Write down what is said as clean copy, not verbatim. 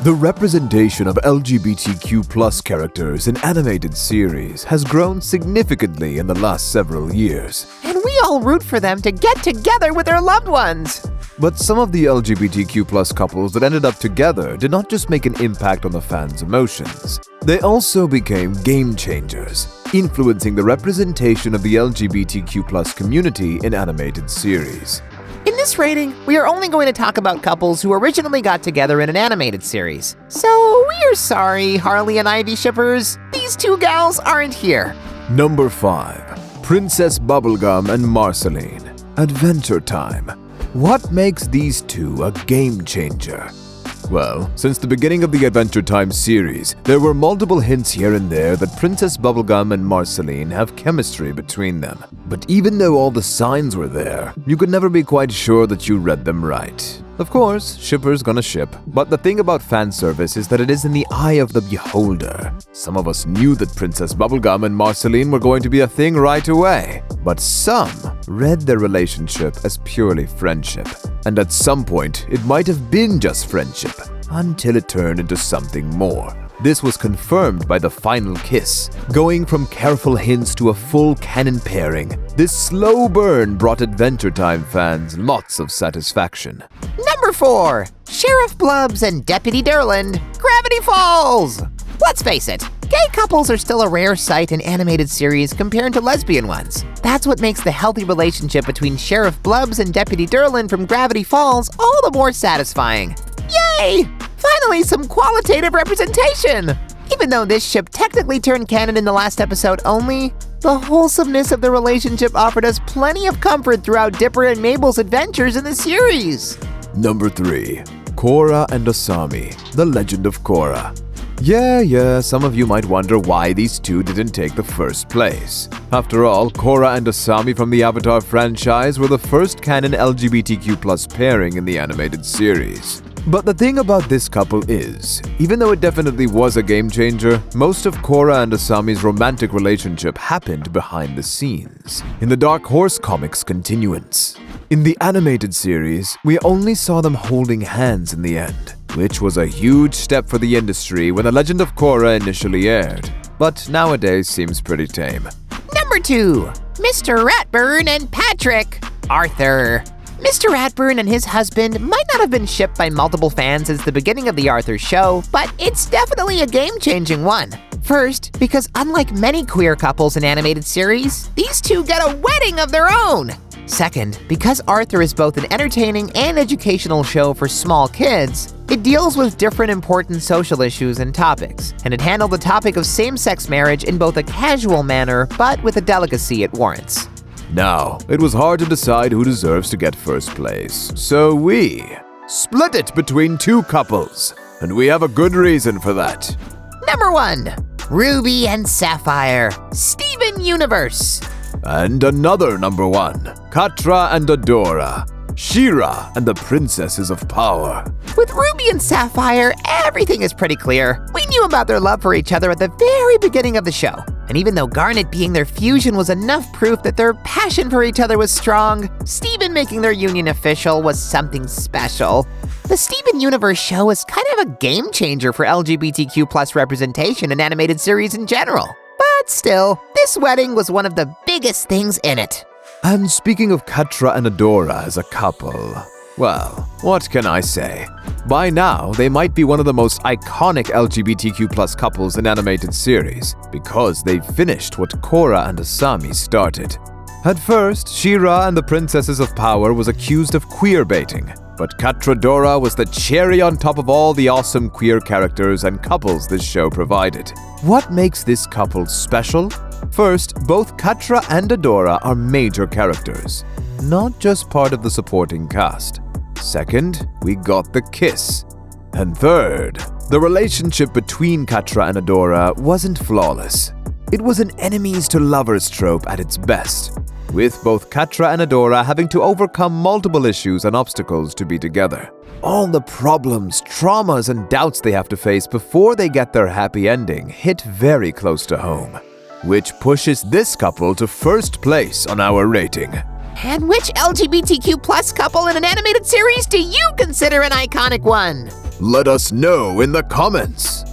The representation of LGBTQ+ characters in animated series has grown significantly in the last several years. And we all root for them to get together with their loved ones. But some of the LGBTQ+ couples that ended up together did not just make an impact on the fans' emotions. They also became game changers, influencing the representation of the LGBTQ+ community in animated series. In this rating, we are only going to talk about couples who originally got together in an animated series. So we are sorry, Harley and Ivy shippers. These two gals aren't here. Number 5. Princess Bubblegum and Marceline. Adventure Time. What makes these two a game changer? Well, since the beginning of the Adventure Time series, there were multiple hints here and there that Princess Bubblegum and Marceline have chemistry between them. But even though all the signs were there, you could never be quite sure that you read them right. Of course, shippers gonna ship, but the thing about fan service is that it is in the eye of the beholder. Some of us knew that Princess Bubblegum and Marceline were going to be a thing right away, but some read their relationship as purely friendship. And at some point, it might have been just friendship, until it turned into something more. This was confirmed by the final kiss. Going from careful hints to a full canon pairing, this slow burn brought Adventure Time fans lots of satisfaction. Number 4. Sheriff Blubbs and Deputy Durland. Gravity Falls! Let's face it, gay couples are still a rare sight in animated series compared to lesbian ones. That's what makes the healthy relationship between Sheriff Blubbs and Deputy Durland from Gravity Falls all the more satisfying. Yay! Finally, some qualitative representation! Even though this ship technically turned canon in the last episode only, the wholesomeness of the relationship offered us plenty of comfort throughout Dipper and Mabel's adventures in the series. Number 3. Korra and Asami. The Legend of Korra. Yeah, some of you might wonder why these two didn't take the first place. After all, Korra and Asami from the Avatar franchise were the first canon LGBTQ+ pairing in the animated series. But the thing about this couple is, even though it definitely was a game changer, most of Korra and Asami's romantic relationship happened behind the scenes, in the Dark Horse Comics continuance. In the animated series, we only saw them holding hands in the end, which was a huge step for the industry when The Legend of Korra initially aired, but nowadays seems pretty tame. Number 2. Mr. Ratburn and Patrick. Arthur. Mr. Ratburn and his husband might not have been shipped by multiple fans since the beginning of the Arthur show, but it's definitely a game-changing one. First, because unlike many queer couples in animated series, these two get a wedding of their own. Second, because Arthur is both an entertaining and educational show for small kids, it deals with different important social issues and topics, and it handled the topic of same-sex marriage in both a casual manner, but with a delicacy it warrants. Now, it was hard to decide who deserves to get first place, so we split it between two couples, and we have a good reason for that. Number 1. Ruby and Sapphire. Steven Universe. And another number 1, Katra and Adora. She-Ra and the Princesses of Power. With Ruby and Sapphire, everything is pretty clear. We knew about their love for each other at the very beginning of the show. And even though Garnet being their fusion was enough proof that their passion for each other was strong, Steven making their union official was something special. The Steven Universe show is kind of a game changer for LGBTQ+ representation in animated series in general. But still, this wedding was one of the biggest things in it. And speaking of Katra and Adora as a couple, well, what can I say? By now, they might be one of the most iconic LGBTQ+ couples in animated series, because they've finished what Korra and Asami started. At first, She-Ra and the Princesses of Power was accused of queer baiting, but Katradora was the cherry on top of all the awesome queer characters and couples this show provided. What makes this couple special? First, both Katra and Adora are major characters, not just part of the supporting cast. Second, we got the kiss. And third, the relationship between Katra and Adora wasn't flawless. It was an enemies to lovers trope at its best, with both Katra and Adora having to overcome multiple issues and obstacles to be together. All the problems, traumas, and doubts they have to face before they get their happy ending hit very close to home, which pushes this couple to first place on our rating. And which LGBTQ+ couple in an animated series do you consider an iconic one? Let us know in the comments.